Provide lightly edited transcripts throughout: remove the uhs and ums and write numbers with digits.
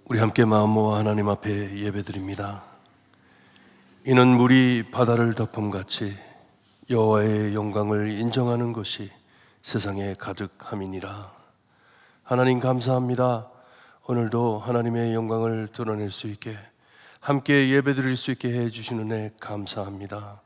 우리 함께 마음 모아 하나님 앞에 예배드립니다. 이는 물이 바다를 덮음같이 여호와의 영광을 인정하는 것이 세상에 가득함이니라. 하나님 감사합니다. 오늘도 하나님의 영광을 드러낼 수 있게, 함께 예배드릴 수 있게 해주시는 은혜 감사합니다.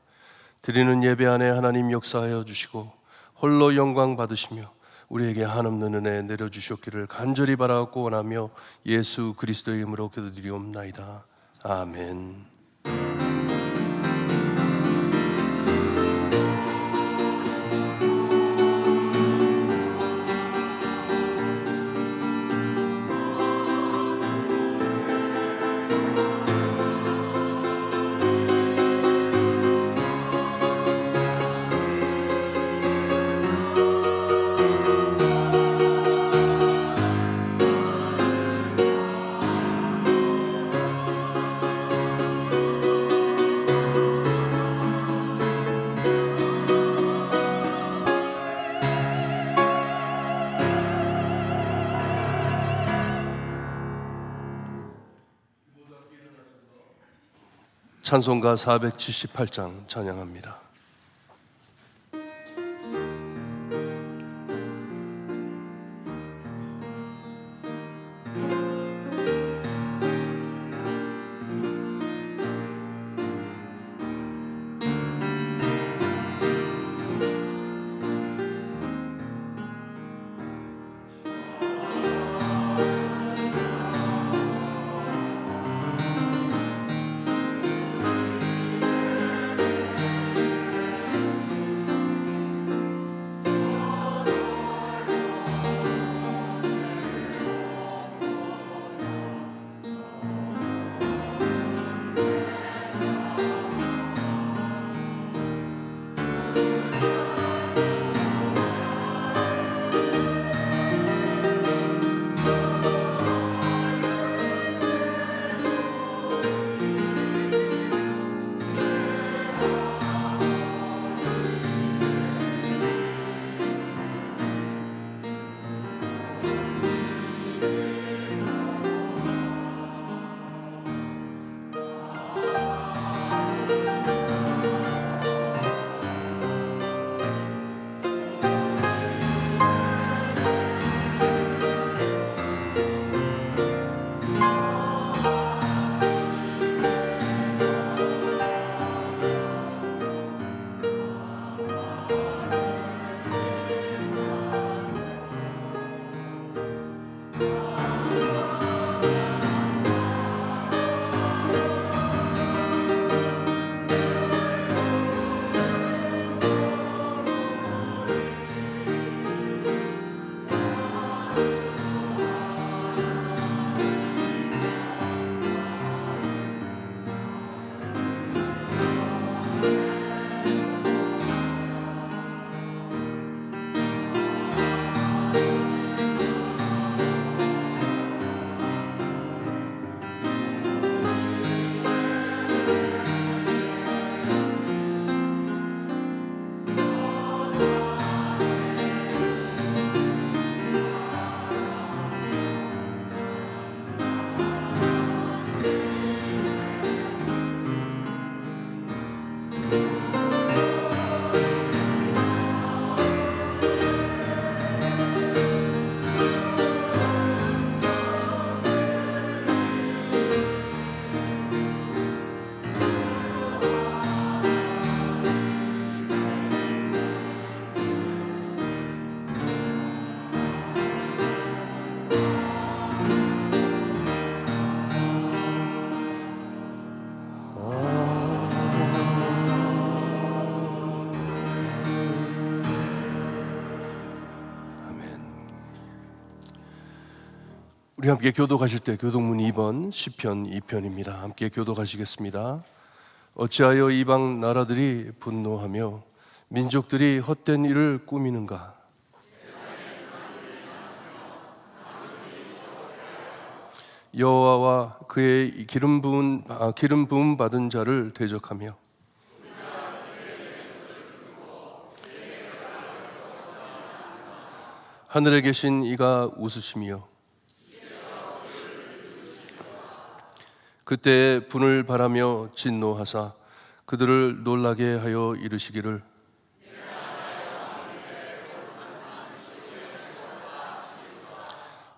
드리는 예배 안에 하나님 역사하여 주시고 홀로 영광 받으시며 우리에게 한없는 은혜 내려주셨기를 간절히 바라고 원하며 예수 그리스도의 이름으로 기도드리옵나이다. 아멘. 찬송가 478장 찬양합니다. 우리 함께 교독하실 때 교독문 2번 시편 2편입니다. 함께 교독하시겠습니다. 어찌하여 이방 나라들이 분노하며 민족들이 헛된 일을 꾸미는가? 여호와와 그의 기름 부음 받은 자를 대적하며 하늘에 계신 이가 웃으시며 그때 분을 바라며 진노하사 그들을 놀라게 하여 이르시기를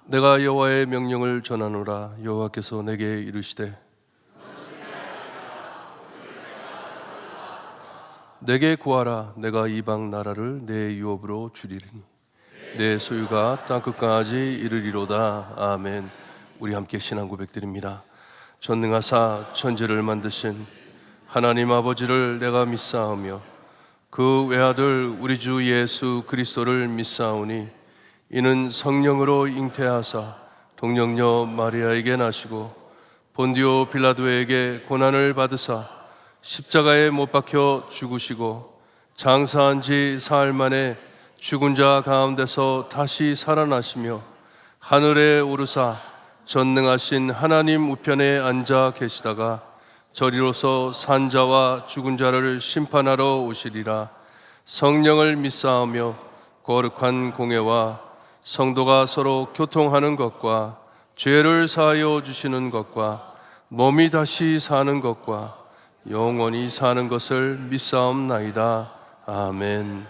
내가 여호와의 명령을 전하노라. 여호와께서 내게 이르시되 내게 구하라. 내가 이방 나라를 내 유업으로 주리니 내 소유가 땅끝까지 이르리로다. 아멘. 우리 함께 신앙 고백드립니다. 전능하사 천지를 만드신 하나님 아버지를 내가 믿사오며 그 외아들 우리 주 예수 그리스도를 믿사오니 이는 성령으로 잉태하사 동정녀 마리아에게 나시고 본디오 빌라도에게 고난을 받으사 십자가에 못 박혀 죽으시고 장사한 지 사흘 만에 죽은 자 가운데서 다시 살아나시며 하늘에 오르사 전능하신 하나님 우편에 앉아 계시다가 저리로서 산 자와 죽은 자를 심판하러 오시리라. 성령을 믿사오며 거룩한 공회와 성도가 서로 교통하는 것과 죄를 사하여 주시는 것과 몸이 다시 사는 것과 영원히 사는 것을 믿사옵나이다. 아멘.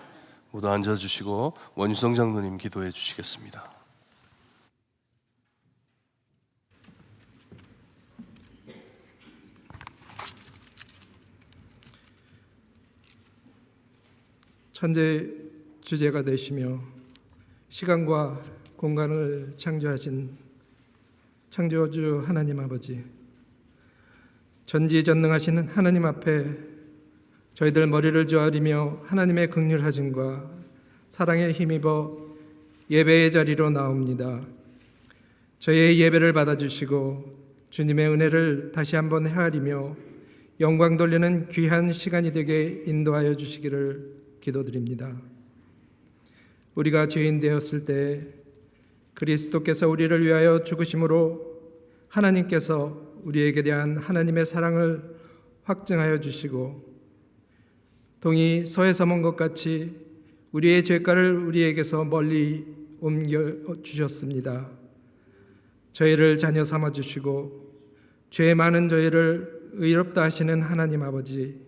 모두 앉아주시고 원유성 장로님 기도해 주시겠습니다. 천재 주제가 되시며 시간과 공간을 창조하신 창조주 하나님 아버지, 전지전능하신 하나님 앞에 저희들 머리를 조아리며 하나님의 긍휼하심과 사랑에 힘입어 예배의 자리로 나옵니다. 저희의 예배를 받아주시고 주님의 은혜를 다시 한번 헤아리며 영광 돌리는 귀한 시간이 되게 인도하여 주시기를 기도드립니다. 우리가 죄인 되었을 때 그리스도께서 우리를 위하여 죽으심으로 하나님께서 우리에게 대한 하나님의 사랑을 확증하여 주시고 동이 서에서 먼 것 같이 우리의 죄가를 우리에게서 멀리 옮겨 주셨습니다. 저희를 자녀 삼아 주시고 죄 많은 저희를 의롭다 하시는 하나님 아버지,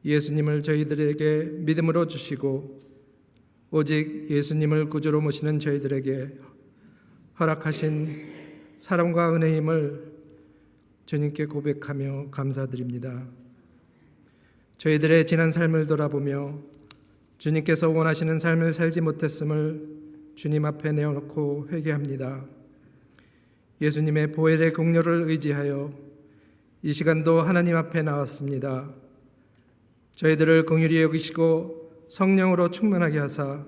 예수님을 저희들에게 믿음으로 주시고 오직 예수님을 구주로 모시는 저희들에게 허락하신 사랑과 은혜의 힘을 주님께 고백하며 감사드립니다. 저희들의 지난 삶을 돌아보며 주님께서 원하시는 삶을 살지 못했음을 주님 앞에 내어놓고 회개합니다. 예수님의 보혈의 공로를 의지하여 이 시간도 하나님 앞에 나왔습니다. 저희들을 긍휼히 여기시고 성령으로 충만하게 하사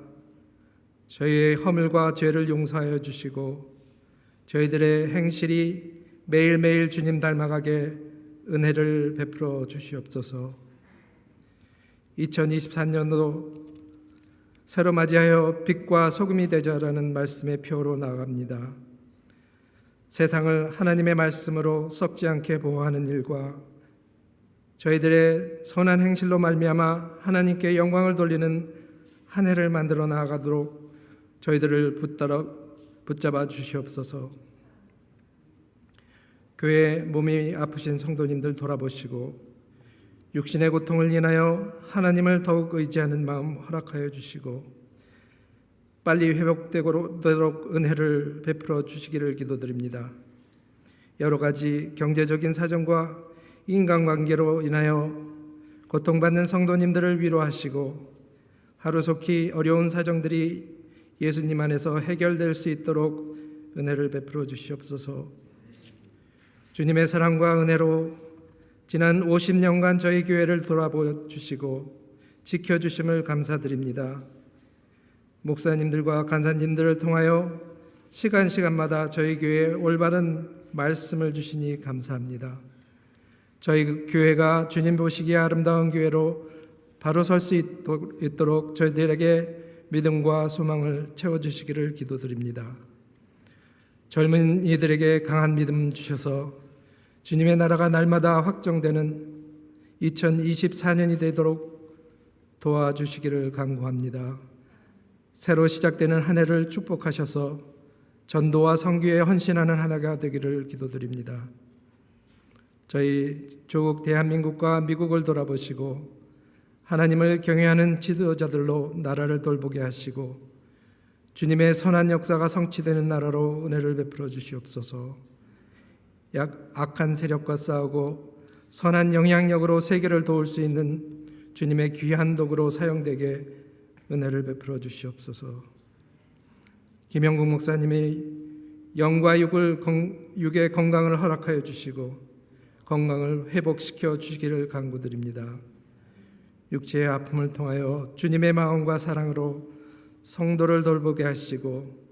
저희의 허물과 죄를 용서하여 주시고 저희들의 행실이 매일매일 주님 닮아가게 은혜를 베풀어 주시옵소서. 2024년도 새로 맞이하여 빛과 소금이 되자라는 말씀의 표로 나아갑니다. 세상을 하나님의 말씀으로 썩지 않게 보호하는 일과 저희들의 선한 행실로 말미암아 하나님께 영광을 돌리는 한 해를 만들어 나아가도록 저희들을 붙잡아 주시옵소서. 교회 몸이 아프신 성도님들 돌아보시고 육신의 고통을 인하여 하나님을 더욱 의지하는 마음 허락하여 주시고 빨리 회복되도록 은혜를 베풀어 주시기를 기도드립니다. 여러 가지 경제적인 사정과 인간관계로 인하여 고통받는 성도님들을 위로하시고 하루속히 어려운 사정들이 예수님 안에서 해결될 수 있도록 은혜를 베풀어 주시옵소서. 주님의 사랑과 은혜로 지난 50년간 저희 교회를 돌아보아 주시고 지켜주심을 감사드립니다. 목사님들과 간사님들을 통하여 시간마다 저희 교회에 올바른 말씀을 주시니 감사합니다. 저희 교회가 주님 보시기에 아름다운 교회로 바로 설 수 있도록 저희들에게 믿음과 소망을 채워주시기를 기도드립니다. 젊은이들에게 강한 믿음 주셔서 주님의 나라가 날마다 확정되는 2024년이 되도록 도와주시기를 간구합니다. 새로 시작되는 한 해를 축복하셔서 전도와 선교에 헌신하는 한 해가 되기를 기도드립니다. 저희 조국 대한민국과 미국을 돌아보시고 하나님을 경외하는 지도자들로 나라를 돌보게 하시고 주님의 선한 역사가 성취되는 나라로 은혜를 베풀어 주시옵소서. 악한 세력과 싸우고 선한 영향력으로 세계를 도울 수 있는 주님의 귀한 도구로 사용되게 은혜를 베풀어 주시옵소서. 김영국 목사님이 영과 육의 건강을 허락하여 주시고 건강을 회복시켜 주시기를 간구드립니다. 육체의 아픔을 통하여 주님의 마음과 사랑으로 성도를 돌보게 하시고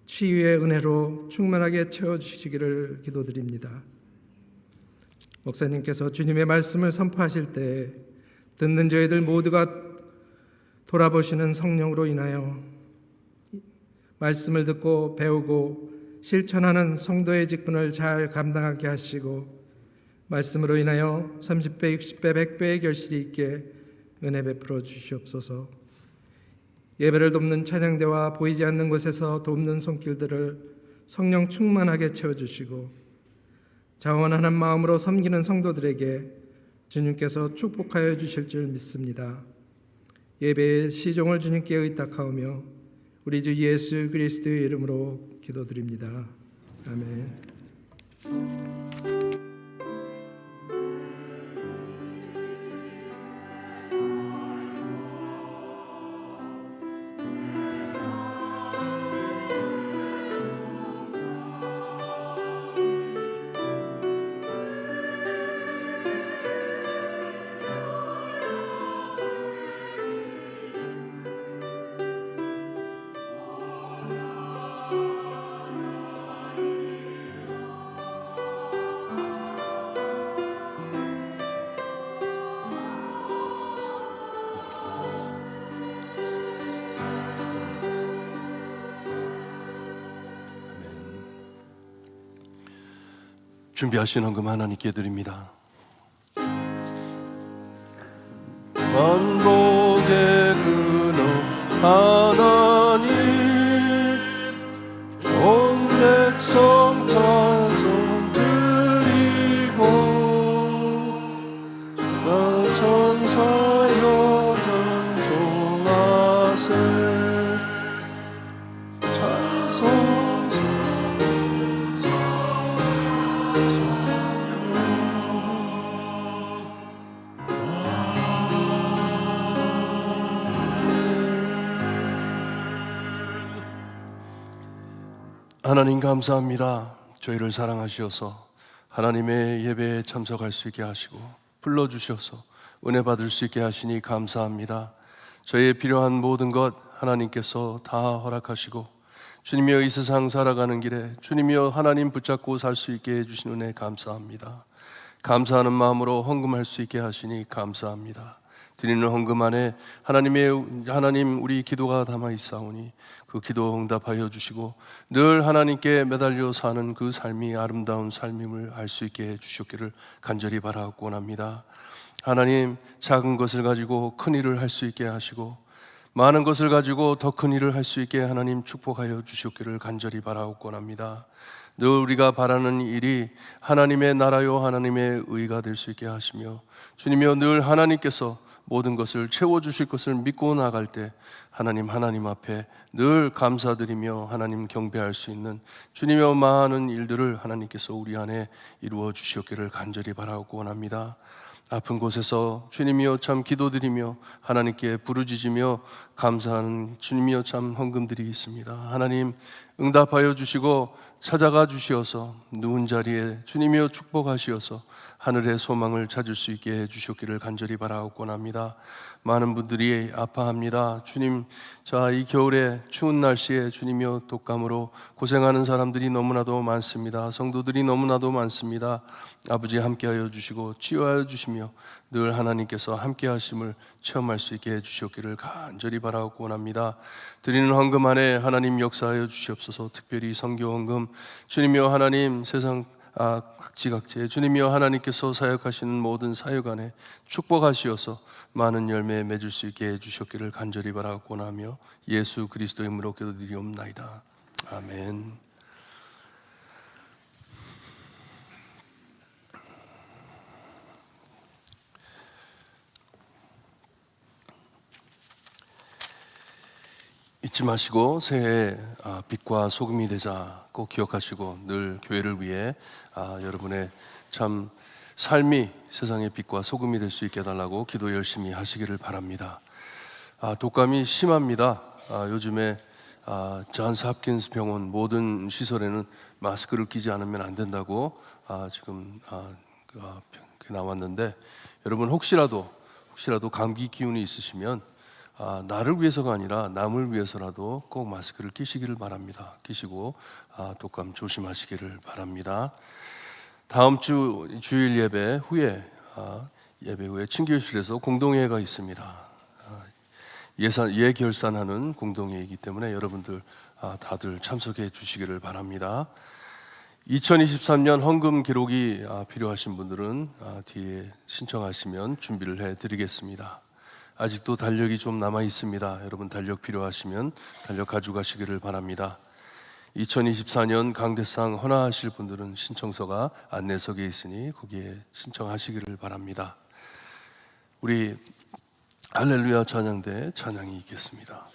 치유의 은혜로 충만하게 채워주시기를 기도드립니다. 목사님께서 주님의 말씀을 선포하실 때 듣는 저희들 모두가 돌아보시는 성령으로 인하여 말씀을 듣고 배우고 실천하는 성도의 직분을 잘 감당하게 하시고 말씀으로 인하여 30배, 60배, 100배의 결실이 있게 은혜 베풀어 주시옵소서. 예배를 돕는 찬양대와 보이지 않는 곳에서 돕는 손길들을 성령 충만하게 채워주시고 자원하는 마음으로 섬기는 성도들에게 주님께서 축복하여 주실 줄 믿습니다. 예배의 시종을 주님께 의탁하오며 우리 주 예수 그리스도의 이름으로 기도드립니다. 아멘. 준비하신 헌금 하나님께 드립니다. 만복의 근원 하나님, 온 백성 찬송 드리고 천사여 찬송하세. 찬송 하나님 감사합니다. 저희를 사랑하시어서 하나님의 예배에 참석할 수 있게 하시고 불러주셔서 은혜 받을 수 있게 하시니 감사합니다. 저희의 필요한 모든 것 하나님께서 다 허락하시고 주님이여 이 세상 살아가는 길에 주님이여 하나님 붙잡고 살 수 있게 해주신 은혜 감사합니다. 감사하는 마음으로 헌금할 수 있게 하시니 감사합니다. 드리는 헌금 안에 하나님 우리 기도가 담아 있사오니 그 기도 응답하여 주시고 늘 하나님께 매달려 사는 그 삶이 아름다운 삶임을 알 수 있게 해 주셨기를 간절히 바라고 원합니다. 하나님 작은 것을 가지고 큰 일을 할 수 있게 하시고 많은 것을 가지고 더 큰 일을 할 수 있게 하나님 축복하여 주셨기를 간절히 바라고 원합니다. 늘 우리가 바라는 일이 하나님의 나라요 하나님의 의가 될 수 있게 하시며 주님이여 늘 하나님께서 모든 것을 채워주실 것을 믿고 나갈 때 하나님 앞에 늘 감사드리며 하나님 경배할 수 있는 주님의 많은 일들을 하나님께서 우리 안에 이루어 주시옵기를 간절히 바라고 원합니다. 아픈 곳에서 주님이여 참 기도드리며 하나님께 부르짖으며 감사하는 주님이여 참 헌금들이 있습니다. 하나님 응답하여 주시고 찾아가 주시어서 누운 자리에 주님이여 축복하시어서 하늘의 소망을 찾을 수 있게 해주셨기를 간절히 바라고 원합니다. 많은 분들이 아파합니다. 주님, 자, 이 겨울에 추운 날씨에 주님이여 독감으로 고생하는 사람들이 너무나도 많습니다. 성도들이 너무나도 많습니다. 아버지 함께하여 주시고 치유하여 주시며 늘 하나님께서 함께하심을 체험할 수 있게 해주셨기를 간절히 바라고 원합니다. 드리는 헌금 안에 하나님 역사하여 주시옵소서. 특별히 선교 헌금 주님이여 하나님 세상 각지각지에 주님이여 하나님께서 사역하시는 모든 사역 안에 축복하시어서 많은 열매 맺을 수 있게 해주셨기를 간절히 바라고 원하며 예수 그리스도의 이름으로 기도드리옵나이다. 아멘. 잊지 마시고 새해에 빛과 소금이 되자 꼭 기억하시고 늘 교회를 위해 여러분의 참 삶이 세상의 빛과 소금이 될 수 있게 해달라고 기도 열심히 하시기를 바랍니다. 독감이 심합니다. 요즘에 존스 홉킨스 병원 모든 시설에는 마스크를 끼지 않으면 안 된다고 지금 나왔는데, 여러분 혹시라도 감기 기운이 있으시면 나를 위해서가 아니라 남을 위해서라도 꼭 마스크를 끼시기를 바랍니다. 끼시고 독감 조심하시기를 바랍니다. 다음 주 주일 예배 후에 친교실에서 공동회의가 있습니다. 예결산하는 공동회의이기 때문에 여러분들 다들 참석해 주시기를 바랍니다. 2023년 헌금 기록이 필요하신 분들은 뒤에 신청하시면 준비를 해드리겠습니다. 아직도 달력이 좀 남아 있습니다. 여러분 달력 필요하시면 달력 가져가시기를 바랍니다. 2024년 강대상 헌화하실 분들은 신청서가 안내석에 있으니 거기에 신청하시기를 바랍니다. 우리 할렐루야 찬양대 찬양이 있겠습니다.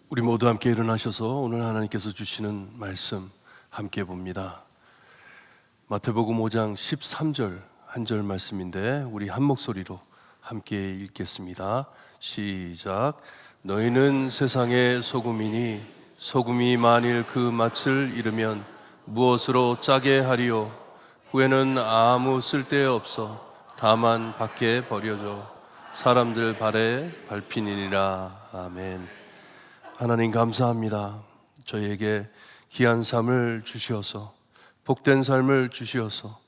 우리 모두 함께 일어나셔서 오늘 하나님께서 주시는 말씀 함께 봅니다. 마태복음 5장 13절 한 절 말씀인데 우리 한 목소리로 함께 읽겠습니다. 시작. 너희는 세상의 소금이니 소금이 만일 그 맛을 잃으면 무엇으로 짜게 하리요? 후에는 아무 쓸데없어 다만 밖에 버려져 사람들 발에 밟히니라. 아멘. 하나님 감사합니다. 저희에게 귀한 삶을 주시어서 복된 삶을 주시어서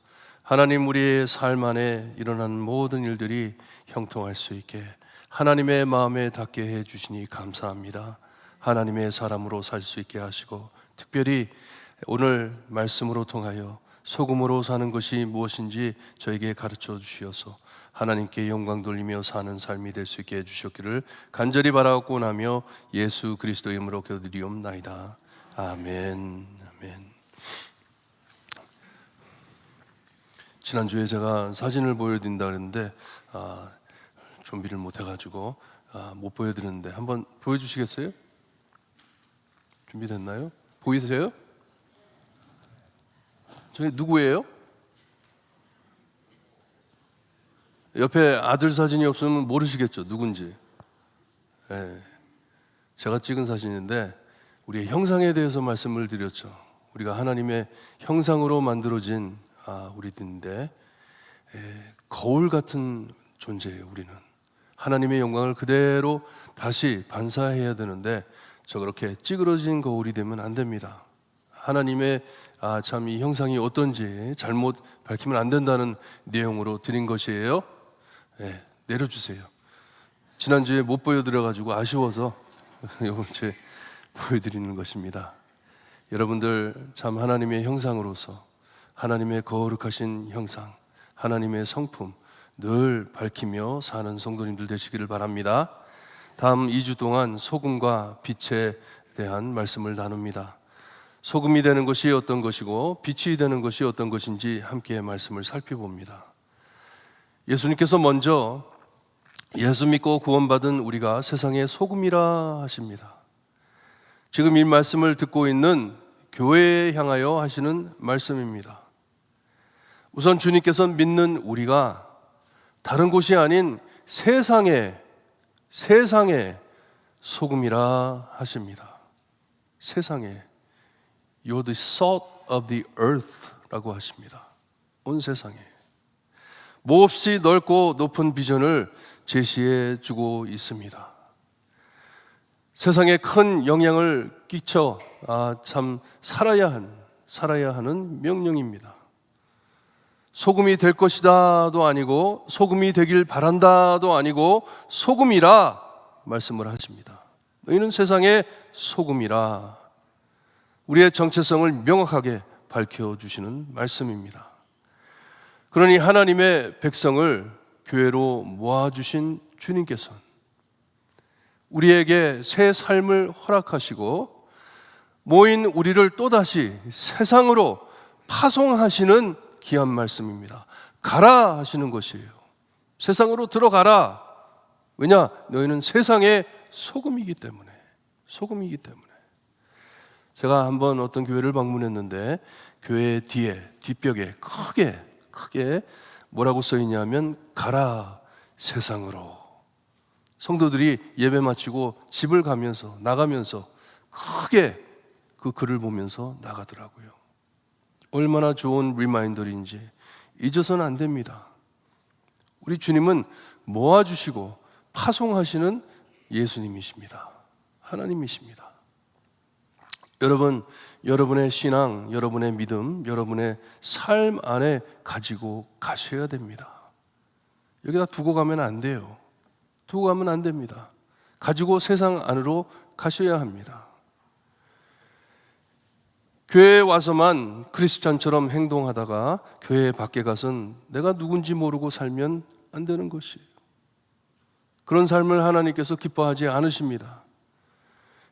하나님 우리의 삶 안에 일어나는 모든 일들이 형통할 수 있게 하나님의 마음에 닿게 해 주시니 감사합니다. 하나님의 사람으로 살 수 있게 하시고 특별히 오늘 말씀으로 통하여 소금으로 사는 것이 무엇인지 저에게 가르쳐 주시어서 하나님께 영광 돌리며 사는 삶이 될 수 있게 해주셨기를 간절히 바라고 나며 예수 그리스도의 이름으로 기도드리옵나이다. 아멘. 아멘. 지난주에 제가 사진을 보여드린다 그랬는데 준비를 못해가지고 못 보여드렸는데 한번 보여주시겠어요? 준비됐나요? 보이세요? 저게 누구예요? 옆에 아들 사진이 없으면 모르시겠죠, 누군지. 네. 제가 찍은 사진인데 우리의 형상에 대해서 말씀을 드렸죠. 우리가 하나님의 형상으로 만들어진 우리들인데 거울 같은 존재예요. 우리는 하나님의 영광을 그대로 다시 반사해야 되는데 저렇게 찌그러진 거울이 되면 안 됩니다. 하나님의 참 이 형상이 어떤지 잘못 밝히면 안 된다는 내용으로 드린 것이에요. 네, 내려주세요. 지난주에 못 보여드려가지고 아쉬워서 이번 주에 보여드리는 것입니다. 여러분들 참 하나님의 형상으로서 하나님의 거룩하신 형상, 하나님의 성품 늘 밝히며 사는 성도님들 되시기를 바랍니다. 다음 2주 동안 소금과 빛에 대한 말씀을 나눕니다. 소금이 되는 것이 어떤 것이고 빛이 되는 것이 어떤 것인지 함께 말씀을 살펴봅니다. 예수님께서 먼저 예수 믿고 구원받은 우리가 세상의 소금이라 하십니다. 지금 이 말씀을 듣고 있는 교회에 향하여 하시는 말씀입니다. 우선 주님께서 믿는 우리가 다른 곳이 아닌 세상의 소금이라 하십니다. 세상에 You're the salt of the earth 라고 하십니다. 온 세상에 몹시 넓고 높은 비전을 제시해 주고 있습니다. 세상에 큰 영향을 끼쳐 참 살아야 하는 명령입니다. 소금이 될 것이다도 아니고 소금이 되길 바란다도 아니고 소금이라 말씀을 하십니다. 너희는 세상의 소금이라 우리의 정체성을 명확하게 밝혀주시는 말씀입니다. 그러니 하나님의 백성을 교회로 모아주신 주님께서는 우리에게 새 삶을 허락하시고 모인 우리를 또다시 세상으로 파송하시는 귀한 말씀입니다. 가라 하시는 것이에요. 세상으로 들어가라. 왜냐? 너희는 세상의 소금이기 때문에. 제가 한번 어떤 교회를 방문했는데 교회 뒤에 뒷벽에 크게 뭐라고 써 있냐면 가라 세상으로. 성도들이 예배 마치고 집을 나가면서 크게 그 글을 보면서 나가더라고요. 얼마나 좋은 리마인더인지 잊어서는 안 됩니다. 우리 주님은 모아주시고 파송하시는 예수님이십니다. 하나님이십니다. 여러분, 여러분의 신앙, 여러분의 믿음, 여러분의 삶 안에 가지고 가셔야 됩니다. 여기다 두고 가면 안 돼요. 두고 가면 안 됩니다. 가지고 세상 안으로 가셔야 합니다. 교회에 와서만 크리스찬처럼 행동하다가 교회 밖에 가선 내가 누군지 모르고 살면 안 되는 것이에요. 그런 삶을 하나님께서 기뻐하지 않으십니다.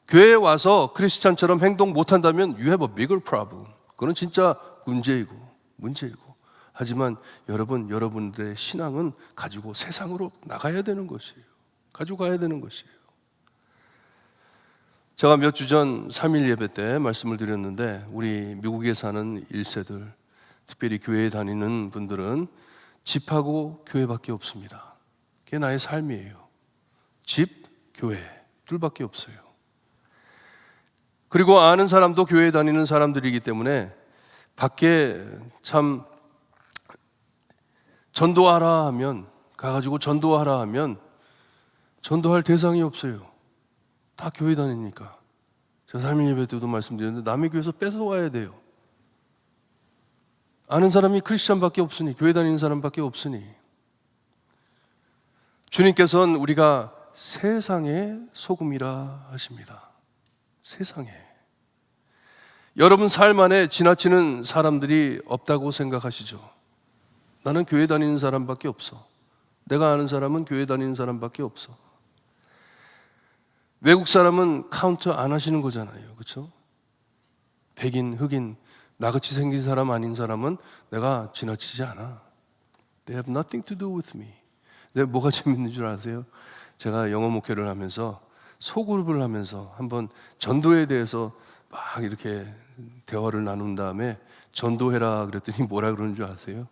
교회에 와서 크리스찬처럼 행동 못한다면 you have a bigger problem. 그건 진짜 문제이고. 하지만 여러분들의 신앙은 가지고 세상으로 나가야 되는 것이에요. 가지고 가야 되는 것이에요. 제가 몇 주 전 3일 예배 때 말씀을 드렸는데 우리 미국에 사는 1세들, 특별히 교회에 다니는 분들은 집하고 교회밖에 없습니다. 그게 나의 삶이에요. 집, 교회 둘밖에 없어요. 그리고 아는 사람도 교회에 다니는 사람들이기 때문에 밖에 참 전도하라 하면, 가가지고 전도하라 하면 전도할 대상이 없어요. 다 교회 다니니까. 제가 3일 예배 때도 말씀드렸는데 남의 교회에서 뺏어와야 돼요. 아는 사람이 크리스찬밖에 없으니, 교회 다니는 사람밖에 없으니. 주님께서는 우리가 세상의 소금이라 하십니다. 세상에. 여러분 삶 안에 지나치는 사람들이 없다고 생각하시죠? 나는 교회 다니는 사람밖에 없어. 내가 아는 사람은 교회 다니는 사람밖에 없어. 외국 사람은 카운트 안 하시는 거잖아요. 그렇죠? 백인, 흑인, 나같이 생긴 사람 아닌 사람은 내가 지나치지 않아. They have nothing to do with me. 내가 뭐가 재밌는 줄 아세요? 제가 영어 목회를 하면서 소그룹을 하면서 한번 전도에 대해서 막 이렇게 대화를 나눈 다음에 전도해라 그랬더니 뭐라 그러는 줄 아세요?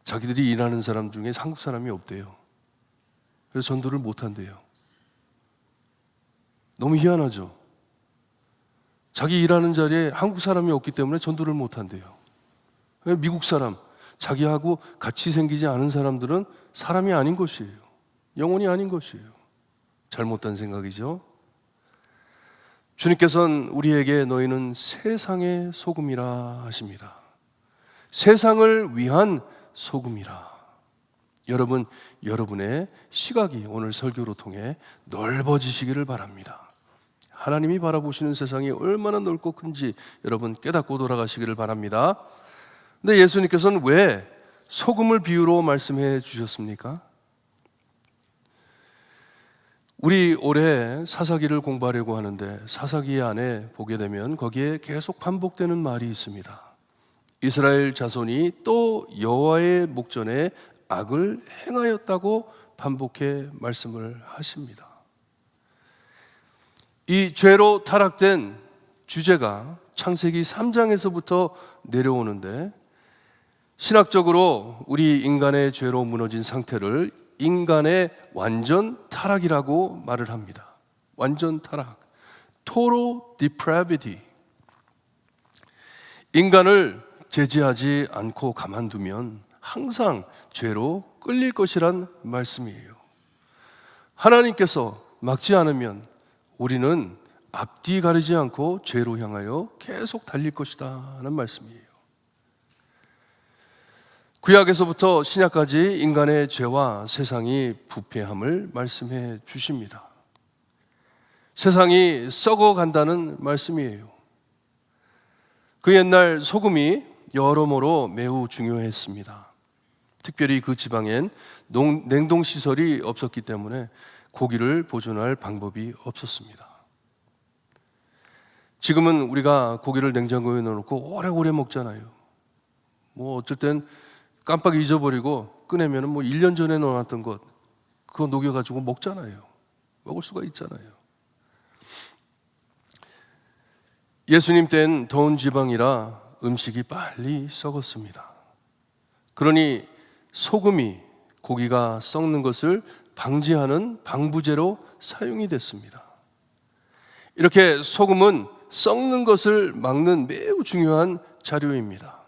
자기들이 일하는 사람 중에 한국 사람이 없대요. 그래서 전도를 못 한대요. 너무 희한하죠? 자기 일하는 자리에 한국 사람이 없기 때문에 전도를 못 한대요. 미국 사람, 자기하고 같이 생기지 않은 사람들은 사람이 아닌 것이에요. 영혼이 아닌 것이에요. 잘못된 생각이죠. 주님께서는 우리에게 너희는 세상의 소금이라 하십니다. 세상을 위한 소금이라. 여러분, 여러분의 시각이 오늘 설교로 통해 넓어지시기를 바랍니다. 하나님이 바라보시는 세상이 얼마나 넓고 큰지 여러분 깨닫고 돌아가시기를 바랍니다. 근데 예수님께서는 왜 소금을 비유로 말씀해 주셨습니까? 우리 올해 사사기를 공부하려고 하는데 사사기 안에 보게 되면 거기에 계속 반복되는 말이 있습니다. 이스라엘 자손이 또 여호와의 목전에 악을 행하였다고 반복해 말씀을 하십니다. 이 죄로 타락된 주제가 창세기 3장에서부터 내려오는데 신학적으로 우리 인간의 죄로 무너진 상태를 인간의 완전 타락이라고 말을 합니다. 완전 타락, total depravity. 인간을 제지하지 않고 가만두면 항상 죄로 끌릴 것이란 말씀이에요. 하나님께서 막지 않으면 우리는 앞뒤 가리지 않고 죄로 향하여 계속 달릴 것이다 하는 말씀이에요. 구약에서부터 신약까지 인간의 죄와 세상이 부패함을 말씀해 주십니다. 세상이 썩어간다는 말씀이에요. 그 옛날 소금이 여러모로 매우 중요했습니다. 특별히 그 지방엔 냉동시설이 없었기 때문에 고기를 보존할 방법이 없었습니다. 지금은 우리가 고기를 냉장고에 넣어놓고 오래오래 먹잖아요. 뭐 어쩔 땐 깜빡 잊어버리고 꺼내면 1년 전에 넣어놨던 것 그거 녹여가지고 먹잖아요. 먹을 수가 있잖아요. 예수님 때는 더운 지방이라 음식이 빨리 썩었습니다. 그러니 소금이 고기가 썩는 것을 방지하는 방부제로 사용이 됐습니다. 이렇게 소금은 썩는 것을 막는 매우 중요한 자료입니다.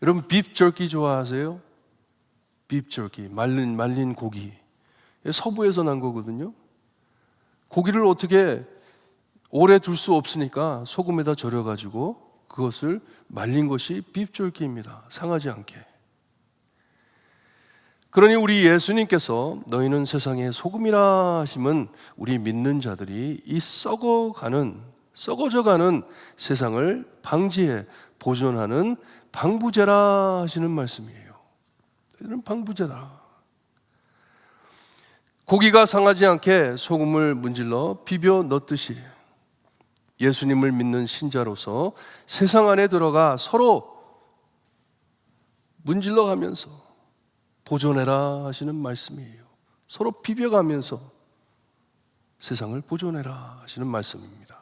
여러분 비프 저키 좋아하세요? 비프 저키, 말린 고기. 서부에서 난 거거든요. 고기를 어떻게 오래 둘 수 없으니까 소금에다 절여가지고 그것을 말린 것이 비프 저키입니다. 상하지 않게. 그러니 우리 예수님께서 너희는 세상의 소금이라 하심은 우리 믿는 자들이 이 썩어져가는 세상을 방지해 보존하는 방부제라 하시는 말씀이에요. 너희는 방부제라. 고기가 상하지 않게 소금을 문질러 비벼 넣듯이 예수님을 믿는 신자로서 세상 안에 들어가 서로 문질러 가면서 보존해라 하시는 말씀이에요. 서로 비벼가면서 세상을 보존해라 하시는 말씀입니다.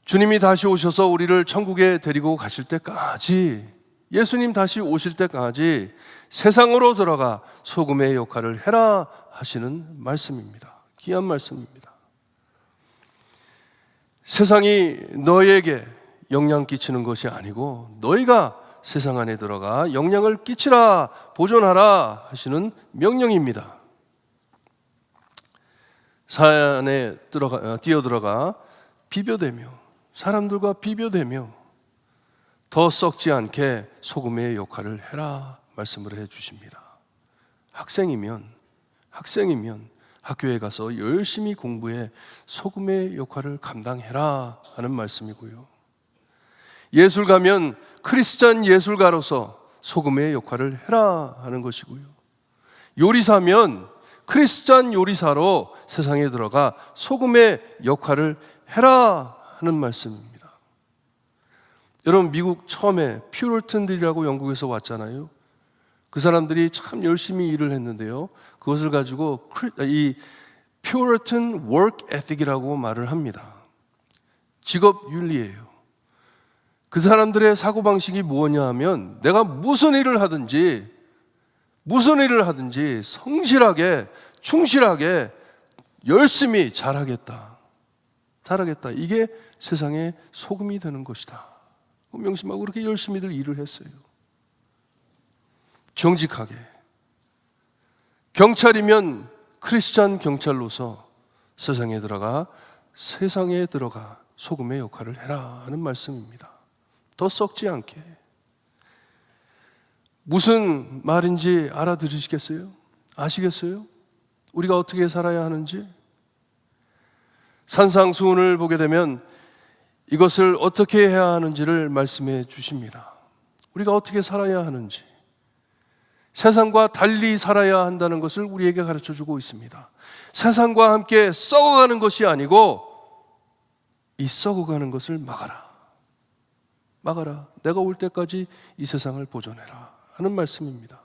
주님이 다시 오셔서 우리를 천국에 데리고 가실 때까지, 예수님 다시 오실 때까지 세상으로 들어가 소금의 역할을 해라 하시는 말씀입니다. 귀한 말씀입니다. 세상이 너에게 영향 끼치는 것이 아니고 너희가 세상 안에 들어가 영향을 끼치라, 보존하라 하시는 명령입니다. 사안에 뛰어들어가 비벼대며 사람들과 비벼대며 더 썩지 않게 소금의 역할을 해라 말씀을 해주십니다. 학생이면 학교에 가서 열심히 공부해 소금의 역할을 감당해라 하는 말씀이고요. 예술가면 크리스찬 예술가로서 소금의 역할을 해라 하는 것이고요. 요리사면 크리스찬 요리사로 세상에 들어가 소금의 역할을 해라 하는 말씀입니다. 여러분, 미국 처음에 퓨리턴들이라고 영국에서 왔잖아요. 그 사람들이 참 열심히 일을 했는데요, 그것을 가지고 이 퓨리턴 워크 에틱이라고 말을 합니다. 직업 윤리예요. 그 사람들의 사고방식이 뭐냐 하면, 내가 무슨 일을 하든지 성실하게 충실하게 열심히 잘하겠다. 이게 세상의 소금이 되는 것이다. 명심하고 그렇게 열심히들 일을 했어요. 정직하게. 경찰이면 크리스찬 경찰로서 세상에 들어가 소금의 역할을 해라 하는 말씀입니다. 더 썩지 않게. 무슨 말인지 알아들으시겠어요? 아시겠어요? 우리가 어떻게 살아야 하는지? 산상수훈을 보게 되면 이것을 어떻게 해야 하는지를 말씀해 주십니다. 우리가 어떻게 살아야 하는지, 세상과 달리 살아야 한다는 것을 우리에게 가르쳐 주고 있습니다. 세상과 함께 썩어가는 것이 아니고 이 썩어가는 것을 막아라. 내가 올 때까지 이 세상을 보존해라 하는 말씀입니다.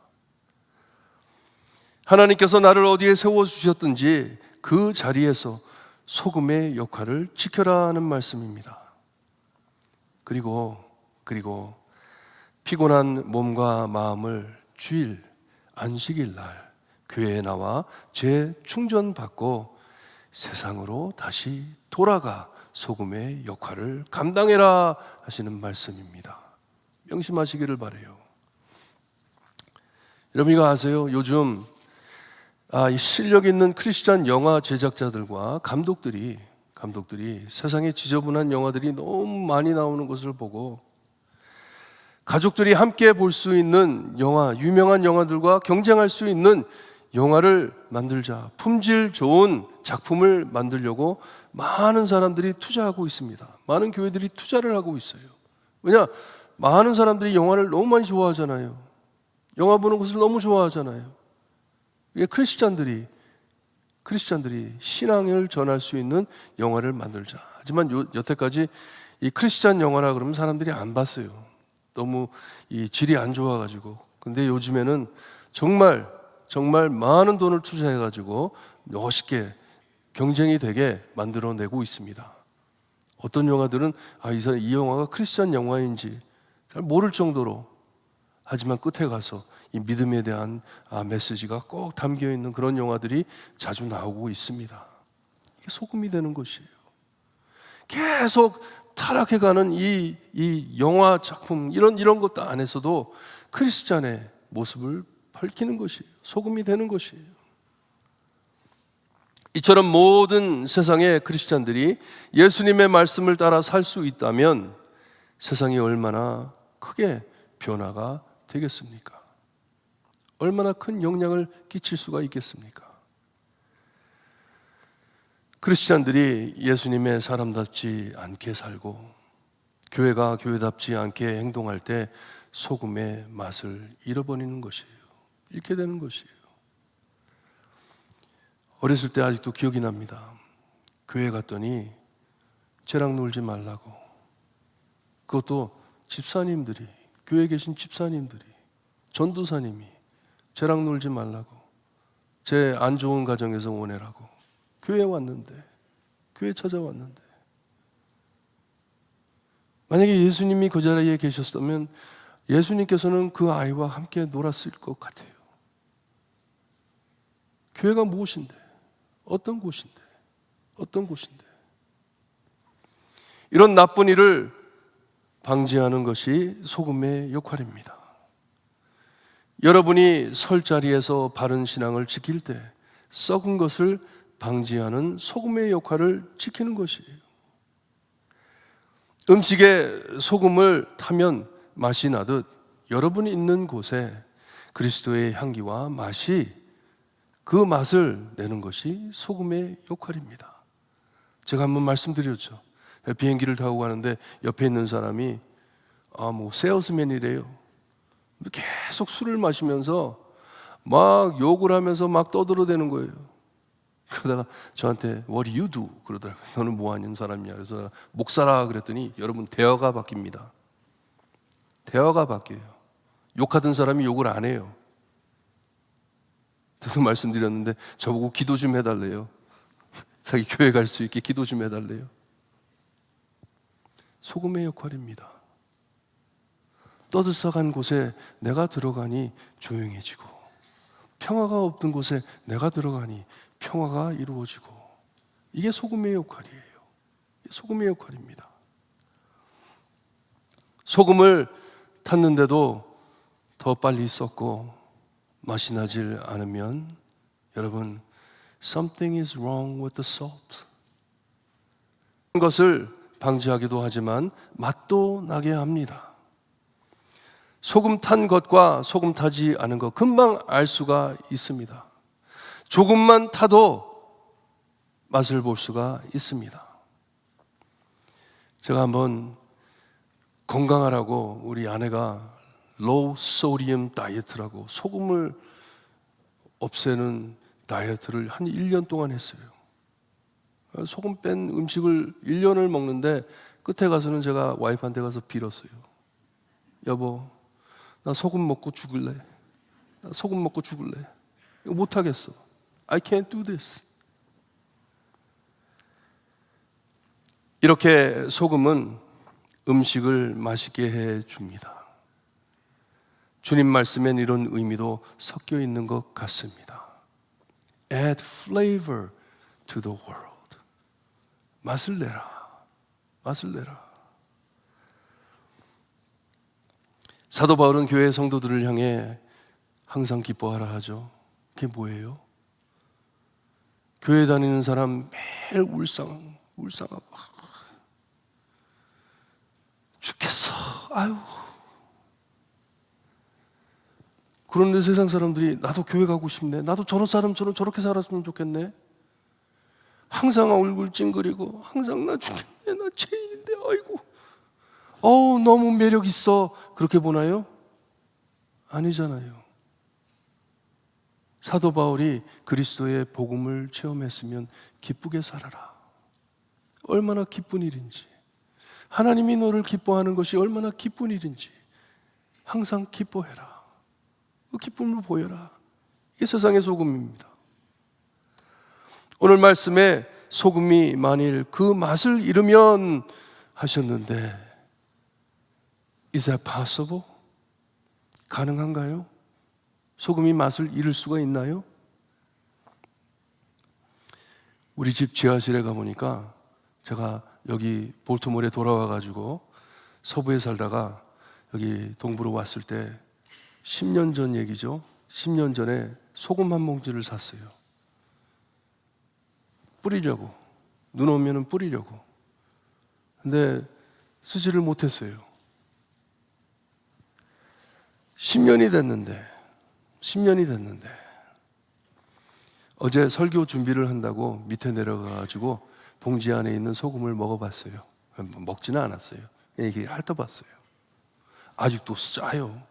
하나님께서 나를 어디에 세워주셨든지 그 자리에서 소금의 역할을 지켜라 하는 말씀입니다. 그리고 피곤한 몸과 마음을 주일, 안식일 날 교회에 나와 재충전받고 세상으로 다시 돌아가 소금의 역할을 감당해라 하시는 말씀입니다. 명심하시기를 바라요. 여러분, 이거 아세요? 요즘 이 실력 있는 크리스찬 영화 제작자들과 감독들이 세상에 지저분한 영화들이 너무 많이 나오는 것을 보고 가족들이 함께 볼 수 있는 영화, 유명한 영화들과 경쟁할 수 있는 영화를 만들자, 품질 좋은 작품을 만들려고 많은 사람들이 투자하고 있습니다. 많은 교회들이 투자를 하고 있어요. 왜냐? 많은 사람들이 영화를 너무 많이 좋아하잖아요. 영화 보는 것을 너무 좋아하잖아요. 크리스찬들이 신앙을 전할 수 있는 영화를 만들자. 하지만 여태까지 이 크리스찬 영화라 그러면 사람들이 안 봤어요. 너무 이 질이 안 좋아가지고. 근데 요즘에는 정말 많은 돈을 투자해가지고 멋있게 경쟁이 되게 만들어내고 있습니다. 어떤 영화들은 이 영화가 크리스찬 영화인지 잘 모를 정도로, 하지만 끝에 가서 이 믿음에 대한 메시지가 꼭 담겨있는 그런 영화들이 자주 나오고 있습니다. 이게 소금이 되는 것이에요. 계속 타락해가는 이 영화 작품, 이런 것들 안에서도 크리스찬의 모습을 밝히는 것이에요. 소금이 되는 것이에요. 이처럼 모든 세상의 크리스찬들이 예수님의 말씀을 따라 살 수 있다면 세상이 얼마나 크게 변화가 되겠습니까? 얼마나 큰 영향을 끼칠 수가 있겠습니까? 크리스찬들이 예수님의 사람답지 않게 살고 교회가 교회답지 않게 행동할 때 소금의 맛을 잃어버리는 것이에요. 잃게 되는 것이에요. 어렸을 때 아직도 기억이 납니다. 교회 갔더니 쟤랑 놀지 말라고. 그것도 집사님들이, 교회에 계신 집사님들이, 전도사님이 쟤랑 놀지 말라고, 쟤 안 좋은 가정에서 오내라고 교회에 왔는데, 교회 찾아왔는데. 만약에 예수님이 그 자리에 계셨다면 예수님께서는 그 아이와 함께 놀았을 것 같아요. 교회가 무엇인데? 어떤 곳인데? 어떤 곳인데? 이런 나쁜 일을 방지하는 것이 소금의 역할입니다. 여러분이 설 자리에서 바른 신앙을 지킬 때 썩은 것을 방지하는 소금의 역할을 지키는 것이에요. 음식에 소금을 타면 맛이 나듯 여러분이 있는 곳에 그리스도의 향기와 맛이 그 맛을 내는 것이 소금의 역할입니다. 제가 한번 말씀드렸죠. 비행기를 타고 가는데 옆에 있는 사람이 세일즈맨이래요. 계속 술을 마시면서 막 욕을 하면서 막 떠들어대는 거예요. 그러다가 저한테 What do you do? 그러더라고요. 너는 뭐 하는 사람이냐. 그래서 목사라 그랬더니 여러분 대화가 바뀝니다. 대화가 바뀌어요. 욕하던 사람이 욕을 안 해요. 저도 말씀드렸는데 저보고 기도 좀 해달래요. 자기 교회 갈 수 있게 기도 좀 해달래요. 소금의 역할입니다. 떠들썩한 곳에 내가 들어가니 조용해지고, 평화가 없던 곳에 내가 들어가니 평화가 이루어지고, 이게 소금의 역할이에요. 소금의 역할입니다. 소금을 탔는데도 더 빨리 썩고 맛이 나질 않으면 여러분, something is wrong with the salt. 것을 방지하기도 하지만 맛도 나게 합니다. 소금 탄 것과 소금 타지 않은 것 금방 알 수가 있습니다. 조금만 타도 맛을 볼 수가 있습니다. 제가 한번 건강하라고 우리 아내가 로우 소디움 다이어트라고 소금을 없애는 다이어트를 한 1년 동안 했어요. 소금 뺀 음식을 1년을 먹는데 끝에 가서는 제가 와이프한테 가서 빌었어요. 여보, 나 소금 먹고 죽을래. 나 소금 먹고 죽을래. 이거 못하겠어. I can't do this. 이렇게 소금은 음식을 맛있게 해줍니다. 주님 말씀엔 이런 의미도 섞여 있는 것 같습니다. Add flavor to the world. 맛을 내라. 맛을 내라. 사도 바울은 교회 성도들을 향해 항상 기뻐하라 하죠. 그게 뭐예요? 교회 다니는 사람 매일 울상하고 죽겠어. 아유. 그런데 세상 사람들이 나도 교회 가고 싶네. 나도 저런 사람처럼 저렇게 살았으면 좋겠네. 항상 얼굴 찡그리고 항상 나 죽겠네. 나 죄인인데 아이고. 너무 매력 있어. 그렇게 보나요? 아니잖아요. 사도 바울이 그리스도의 복음을 체험했으면 기쁘게 살아라. 얼마나 기쁜 일인지. 하나님이 너를 기뻐하는 것이 얼마나 기쁜 일인지 항상 기뻐해라. 그 기쁨을 보여라. 이게 세상의 소금입니다. 오늘 말씀에 소금이 만일 그 맛을 잃으면 하셨는데 Is that possible? 가능한가요? 소금이 맛을 잃을 수가 있나요? 우리 집 지하실에 가보니까 제가 여기 볼티모어에 돌아와가지고 서부에 살다가 여기 동부로 왔을 때 10년 전 얘기죠. 10년 전에 소금 한 봉지를 샀어요. 뿌리려고. 눈 오면은 뿌리려고. 근데 쓰지를 못했어요. 10년이 됐는데 어제 설교 준비를 한다고 밑에 내려가가지고 봉지 안에 있는 소금을 먹어봤어요. 먹지는 않았어요. 이게 핥아봤어요. 아직도 짜요.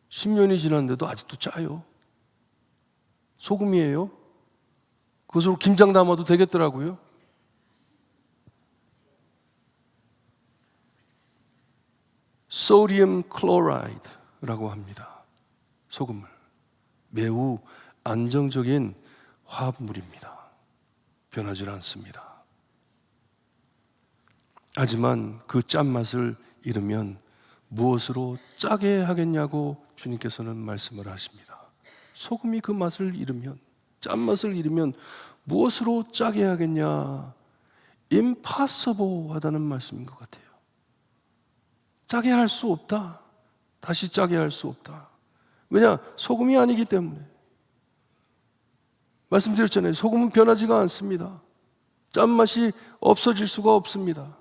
10년이 지났는데도 아직도 짜요. 소금이에요. 그것으로 김장 담아도 되겠더라고요. 소디움 클로라이드라고 합니다. 소금을. 매우 안정적인 화합물입니다. 변하지 않습니다. 하지만 그 짠맛을 잃으면 무엇으로 짜게 하겠냐고 주님께서는 말씀을 하십니다. 소금이 그 맛을 잃으면, 짠맛을 잃으면 무엇으로 짜게 하겠냐? impossible 하다는 말씀인 것 같아요. 짜게 할 수 없다. 다시 짜게 할 수 없다. 왜냐? 소금이 아니기 때문에. 말씀드렸잖아요. 소금은 변하지가 않습니다. 짠맛이 없어질 수가 없습니다.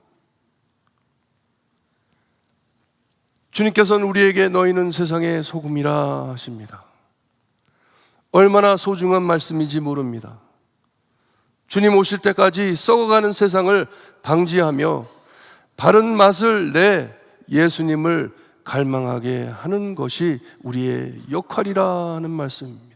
주님께서는 우리에게 너희는 세상의 소금이라 하십니다. 얼마나 소중한 말씀인지 모릅니다. 주님 오실 때까지 썩어가는 세상을 방지하며 바른 맛을 내 예수님을 갈망하게 하는 것이 우리의 역할이라는 말씀입니다.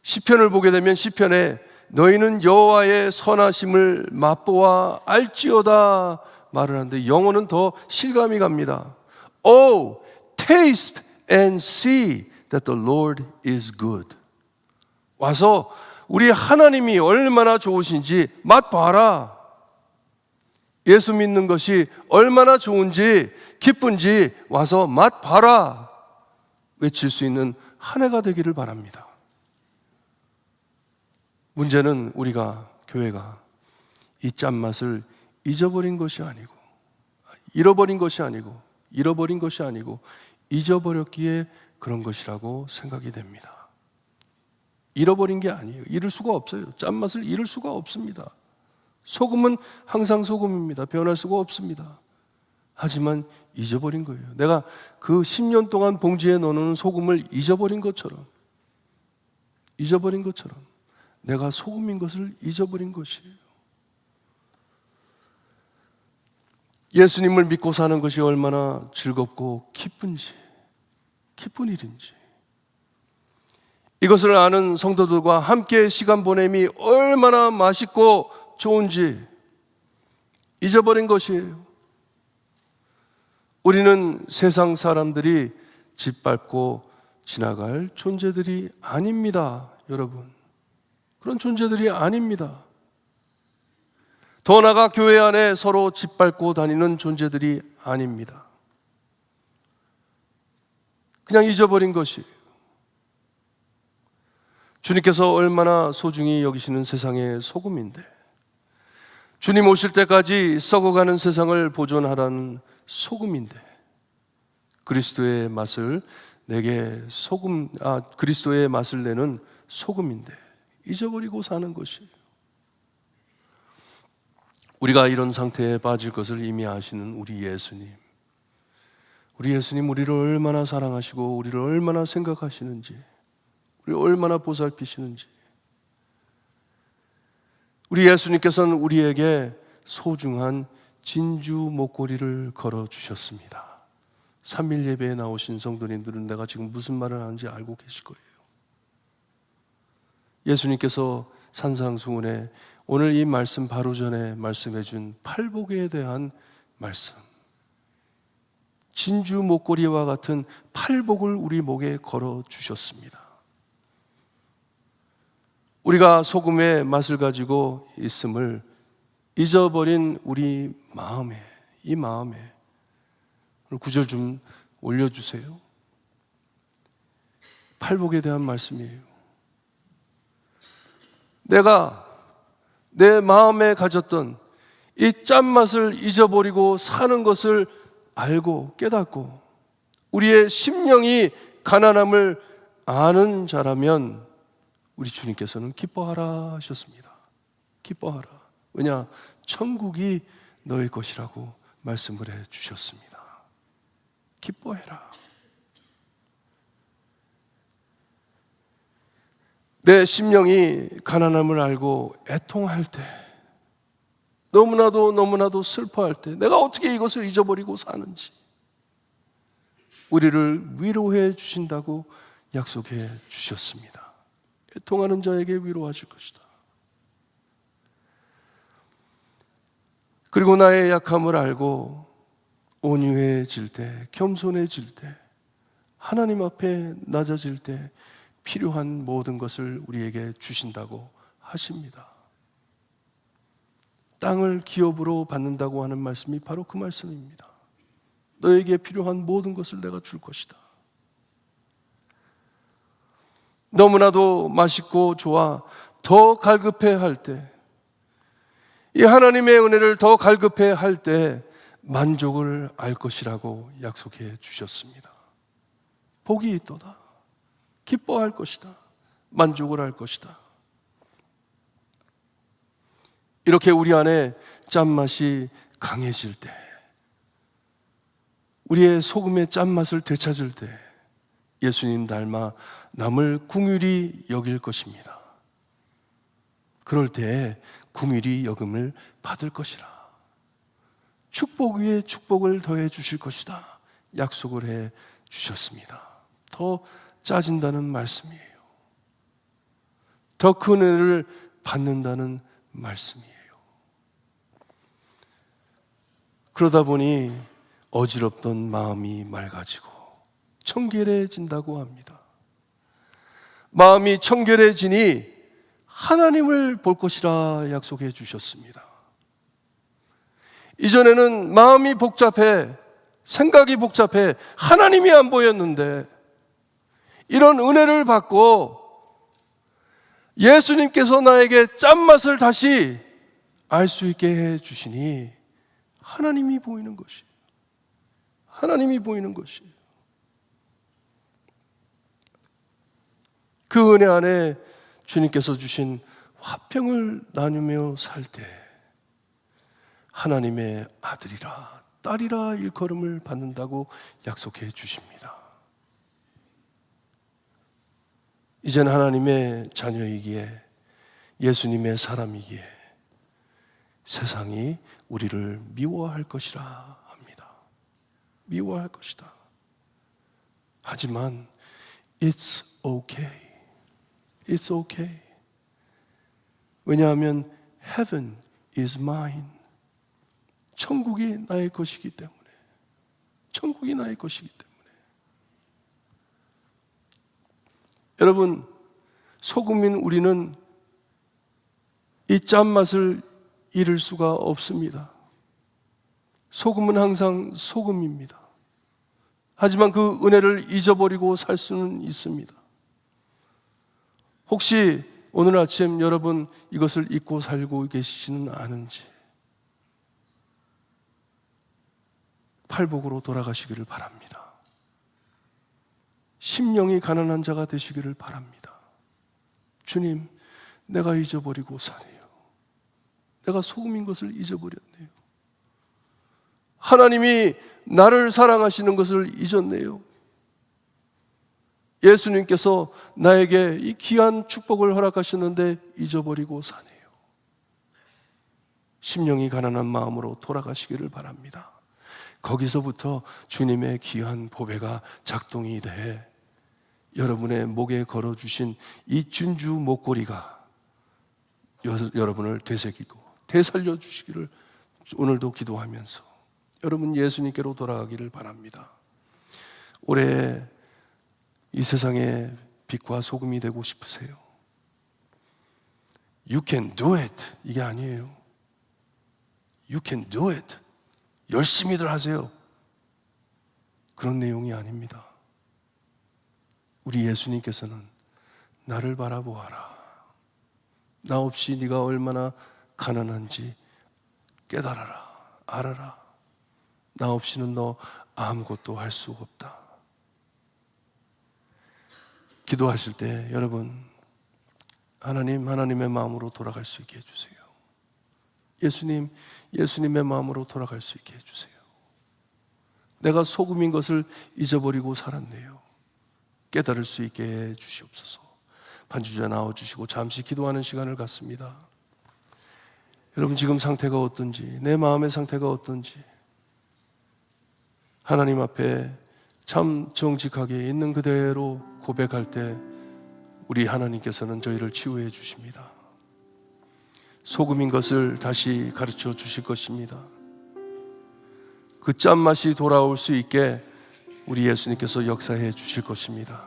시편을 보게 되면 시편에 너희는 여호와의 선하심을 맛보아 알지어다 말을 하는데 영어는 더 실감이 갑니다. Oh, taste and see that the Lord is good. 와서 우리 하나님이 얼마나 좋으신지 맛봐라. 예수 믿는 것이 얼마나 좋은지 기쁜지 와서 맛봐라. 외칠 수 있는 한 해가 되기를 바랍니다. 문제는 우리가, 교회가 이 짠맛을 잃어버린 것이 아니고 잊어버렸기에 그런 것이라고 생각이 됩니다. 잃어버린 게 아니에요. 잃을 수가 없어요. 짠맛을 잃을 수가 없습니다. 소금은 항상 소금입니다. 변할 수가 없습니다. 하지만 잊어버린 거예요. 내가 그 10년 동안 봉지에 넣어놓은 소금을 잊어버린 것처럼 내가 소금인 것을 잊어버린 것이에요. 예수님을 믿고 사는 것이 얼마나 즐겁고 기쁜 일인지, 이것을 아는 성도들과 함께 시간 보냄이 얼마나 맛있고 좋은지 잊어버린 것이에요. 우리는 세상 사람들이 짓밟고 지나갈 존재들이 아닙니다, 여러분. 그런 존재들이 아닙니다. 더 나아가 교회 안에 서로 짓밟고 다니는 존재들이 아닙니다. 그냥 잊어버린 것이에요. 주님께서 얼마나 소중히 여기시는 세상의 소금인데, 주님 오실 때까지 썩어가는 세상을 보존하라는 소금인데, 그리스도의 맛을 내는 소금인데 잊어버리고 사는 것이에요. 우리가 이런 상태에 빠질 것을 이미 아시는 우리 예수님, 우리를 얼마나 사랑하시고 우리를 얼마나 생각하시는지, 우리를 얼마나 보살피시는지, 우리 예수님께서는 우리에게 소중한 진주 목걸이를 걸어주셨습니다. 3일 예배에 나오신 성도님들은 내가 지금 무슨 말을 하는지 알고 계실 거예요. 예수님께서 산상수훈에 오늘 이 말씀 바로 전에 말씀해 준 팔복에 대한 말씀, 진주 목걸이와 같은 팔복을 우리 목에 걸어주셨습니다. 우리가 소금의 맛을 가지고 있음을 잊어버린 우리 마음에, 이 마음에 오늘 9절 좀 올려주세요. 팔복에 대한 말씀이에요. 내가 내 마음에 가졌던 이 짠맛을 잊어버리고 사는 것을 알고 깨닫고 우리의 심령이 가난함을 아는 자라면 우리 주님께서는 기뻐하라 하셨습니다. 기뻐하라. 왜냐? 천국이 너의 것이라고 말씀을 해 주셨습니다. 기뻐해라. 내 심령이 가난함을 알고 애통할 때, 너무나도 슬퍼할 때 내가 어떻게 이것을 잊어버리고 사는지 우리를 위로해 주신다고 약속해 주셨습니다. 애통하는 자에게 위로하실 것이다. 그리고 나의 약함을 알고 온유해질 때, 겸손해질 때, 하나님 앞에 낮아질 때 필요한 모든 것을 우리에게 주신다고 하십니다. 땅을 기업으로 받는다고 하는 말씀이 바로 그 말씀입니다. 너에게 필요한 모든 것을 내가 줄 것이다. 너무나도 맛있고 좋아 더 갈급해 할 때, 이 하나님의 은혜를 더 갈급해 할 때 만족을 알 것이라고 약속해 주셨습니다. 복이 있도다. 기뻐할 것이다. 만족을 할 것이다. 이렇게 우리 안에 짠맛이 강해질 때, 우리의 소금의 짠맛을 되찾을 때 예수님 닮아 남을 긍휼히 여길 것입니다. 그럴 때 긍휼히 여김을 받을 것이라. 축복 위에 축복을 더해 주실 것이다. 약속을 해 주셨습니다. 더 짜진다는 말씀이에요. 더 큰 은혜를 받는다는 말씀이에요. 그러다 보니 어지럽던 마음이 맑아지고 청결해진다고 합니다. 마음이 청결해지니 하나님을 볼 것이라 약속해 주셨습니다. 이전에는 마음이 복잡해, 생각이 복잡해, 하나님이 안 보였는데 이런 은혜를 받고 예수님께서 나에게 짠맛을 다시 알 수 있게 해 주시니 하나님이 보이는 것이에요. 하나님이 보이는 것이에요. 그 은혜 안에 주님께서 주신 화평을 나누며 살 때 하나님의 아들이라 딸이라 일컬음을 받는다고 약속해 주십니다. 이젠 하나님의 자녀이기에, 예수님의 사람이기에 세상이 우리를 미워할 것이라 합니다. 미워할 것이다. 하지만 It's okay. It's okay. 왜냐하면 Heaven is mine. 천국이 나의 것이기 때문에. 천국이 나의 것이기 때문에. 여러분, 소금인 우리는 이 짠맛을 잃을 수가 없습니다. 소금은 항상 소금입니다. 하지만 그 은혜를 잊어버리고 살 수는 있습니다. 혹시 오늘 아침 여러분 이것을 잊고 살고 계시지는 않은지 팔복으로 돌아가시기를 바랍니다. 심령이 가난한 자가 되시기를 바랍니다. 주님, 내가 잊어버리고 사네요. 내가 소금인 것을 잊어버렸네요. 하나님이 나를 사랑하시는 것을 잊었네요. 예수님께서 나에게 이 귀한 축복을 허락하셨는데 잊어버리고 사네요. 심령이 가난한 마음으로 돌아가시기를 바랍니다. 거기서부터 주님의 귀한 보배가 작동이 돼 여러분의 목에 걸어주신 이 진주 목걸이가 여러분을 되새기고 되살려 주시기를 오늘도 기도하면서 여러분 예수님께로 돌아가기를 바랍니다. 올해 이 세상의 빛과 소금이 되고 싶으세요? You can do it. 이게 아니에요. You can do it. 열심히들 하세요. 그런 내용이 아닙니다. 우리 예수님께서는 나를 바라보아라. 나 없이 네가 얼마나 가난한지 깨달아라. 알아라. 나 없이는 너 아무것도 할 수 없다. 기도하실 때 여러분 하나님의 마음으로 돌아갈 수 있게 해주세요. 예수님의 마음으로 돌아갈 수 있게 해주세요. 내가 소금인 것을 잊어버리고 살았네요. 깨달을 수 있게 해주시옵소서. 반주자 나와주시고 잠시 기도하는 시간을 갖습니다. 여러분 지금 상태가 어떤지, 내 마음의 상태가 어떤지 하나님 앞에 참 정직하게 있는 그대로 고백할 때 우리 하나님께서는 저희를 치유해 주십니다. 소금인 것을 다시 가르쳐 주실 것입니다. 그 짠맛이 돌아올 수 있게 우리 예수님께서 역사해 주실 것입니다.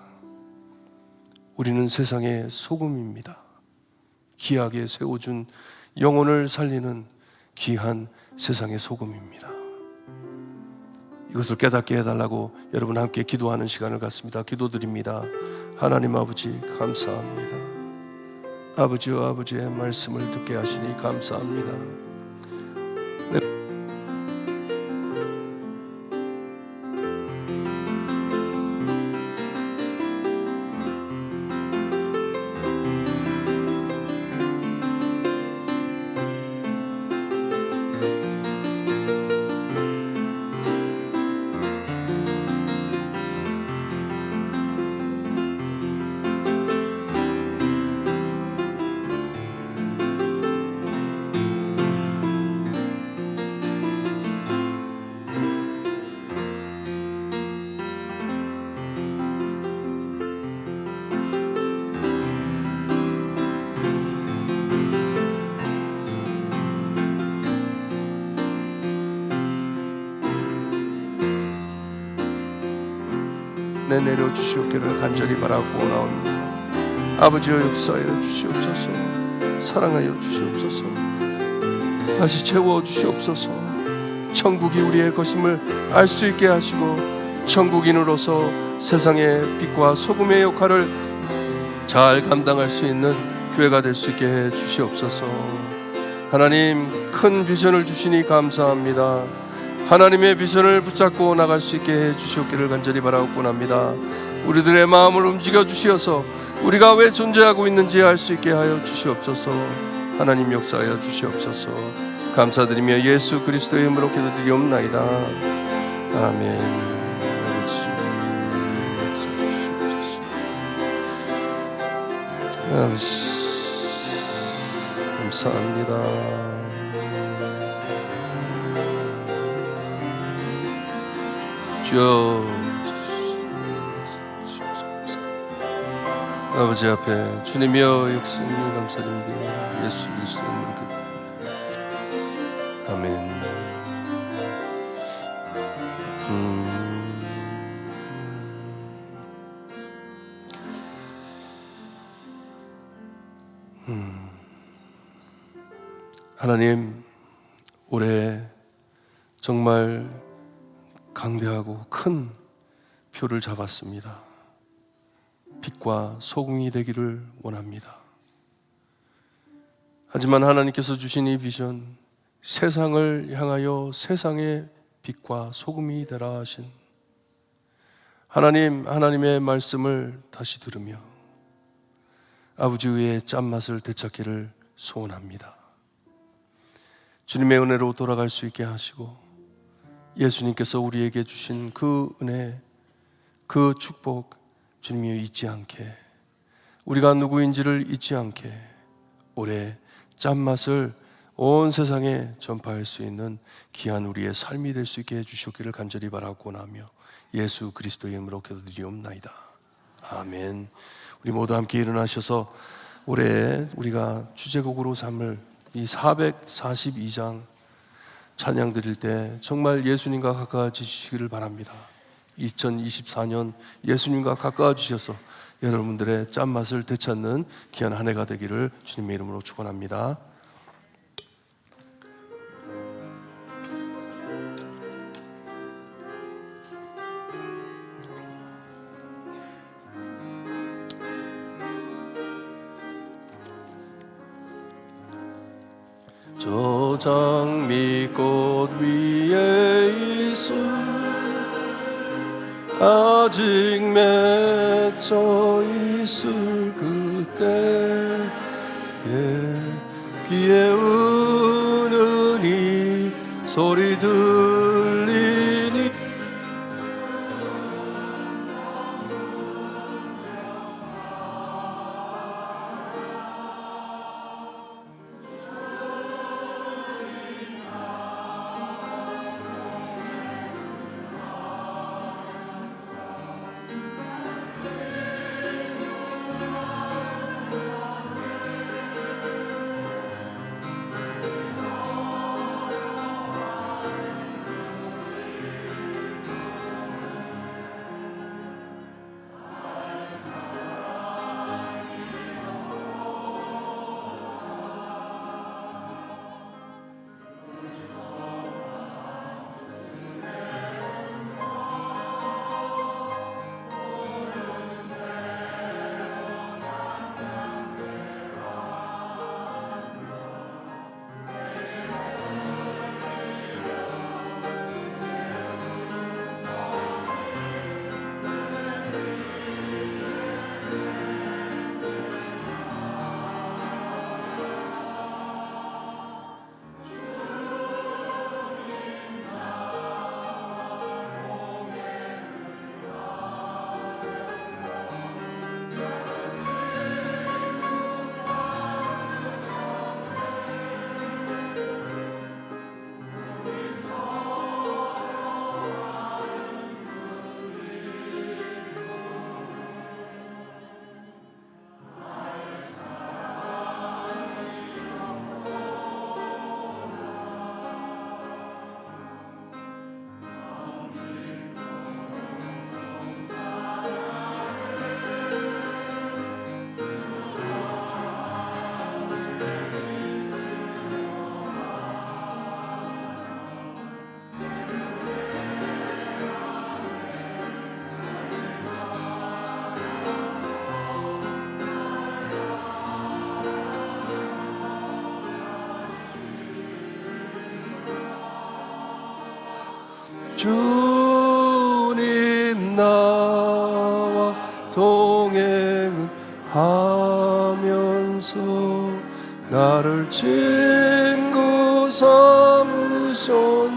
우리는 세상의 소금입니다. 귀하게 세워준 영혼을 살리는 귀한 세상의 소금입니다. 이것을 깨닫게 해달라고 여러분 함께 기도하는 시간을 갖습니다. 기도드립니다. 하나님 아버지 감사합니다. 아버지와 아버지의 말씀을 듣게 하시니 감사합니다. 내려 주시옵기를 간절히 바라고 나옵니다. 아버지여 역사하여 주시옵소서. 사랑하여 주시옵소서. 다시 채워 주시옵소서. 천국이 우리의 것임을 알 수 있게 하시고 천국인으로서 세상의 빛과 소금의 역할을 잘 감당할 수 있는 교회가 될 수 있게 해 주시옵소서. 하나님 큰 비전을 주시니 감사합니다. 하나님의 비전을 붙잡고 나갈 수 있게 해 주시옵기를 간절히 바라옵곤 합니다. 우리들의 마음을 움직여 주시어서 우리가 왜 존재하고 있는지 알 수 있게 하여 주시옵소서. 하나님 역사하여 주시옵소서. 감사드리며 예수 그리스도의 이름으로 기도드리옵나이다. 아멘. 아버지 감사합니다. 주여 아버지 앞에 주님이여 역사님 감사드립니다. 예수 그리스도의 이름으로 기도합니다. 아멘. 하나님 올해 정말 강대하고 큰 표를 잡았습니다. 빛과 소금이 되기를 원합니다. 하지만 하나님께서 주신 이 비전, 세상을 향하여 세상의 빛과 소금이 되라 하신 하나님의 말씀을 다시 들으며 아버지 위의 짠맛을 되찾기를 소원합니다. 주님의 은혜로 돌아갈 수 있게 하시고 예수님께서 우리에게 주신 그 은혜, 그 축복 주님이 잊지 않게, 우리가 누구인지를 잊지 않게 올해 짠맛을 온 세상에 전파할 수 있는 귀한 우리의 삶이 될 수 있게 해주시기를 간절히 바라고 나며 예수 그리스도의 이름으로 기도드리옵나이다. 아멘. 우리 모두 함께 일어나셔서 올해 우리가 주제곡으로 삼을 이 442장 찬양 드릴 때 정말 예수님과 가까워지시기를 바랍니다. 2024년 예수님과 가까워지셔서 여러분들의 짠맛을 되찾는 귀한 한 해가 되기를 주님의 이름으로 축원합니다. 저 장미꽃 위에 있을 아직 맺혀 있을 그때에 귀에 우는 이 소리 들리니 주님 나와 동행하면서 나를 친구 삼으셨.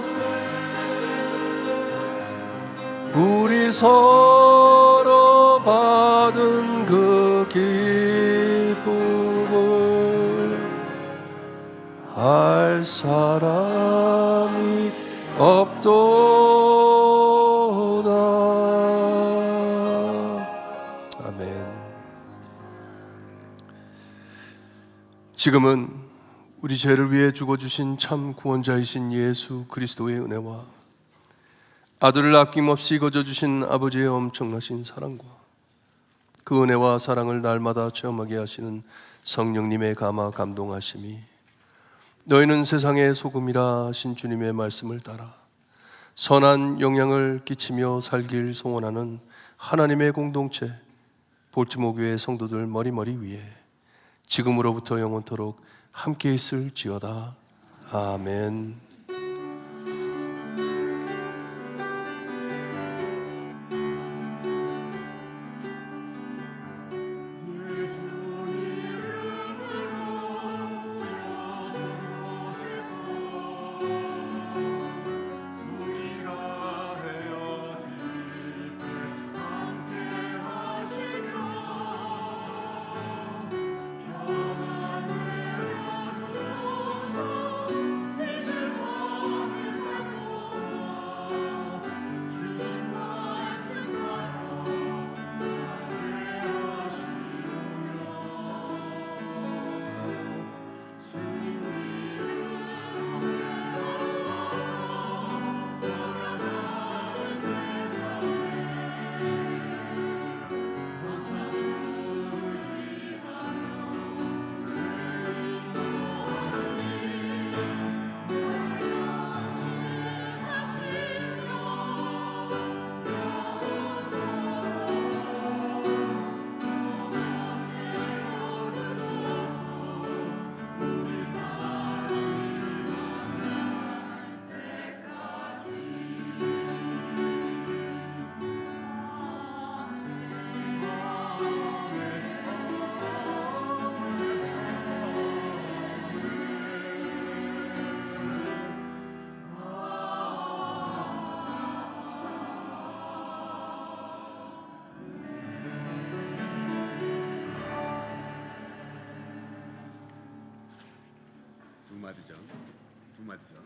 우리 서로 받은 그 기쁨을 알 사람이 없도다. 아멘. 지금은 우리 죄를 위해 죽어주신 참 구원자이신 예수 그리스도의 은혜와 아들을 아낌없이 거저주신 아버지의 엄청나신 사랑과 그 은혜와 사랑을 날마다 체험하게 하시는 성령님의 감화 감동하심이 너희는 세상의 소금이라 하신 주님의 말씀을 따라 선한 영향을 끼치며 살길 소원하는 하나님의 공동체 볼티모 교회 성도들 머리머리 위에 지금으로부터 영원토록 함께 있을지어다. 아멘. 두 마디전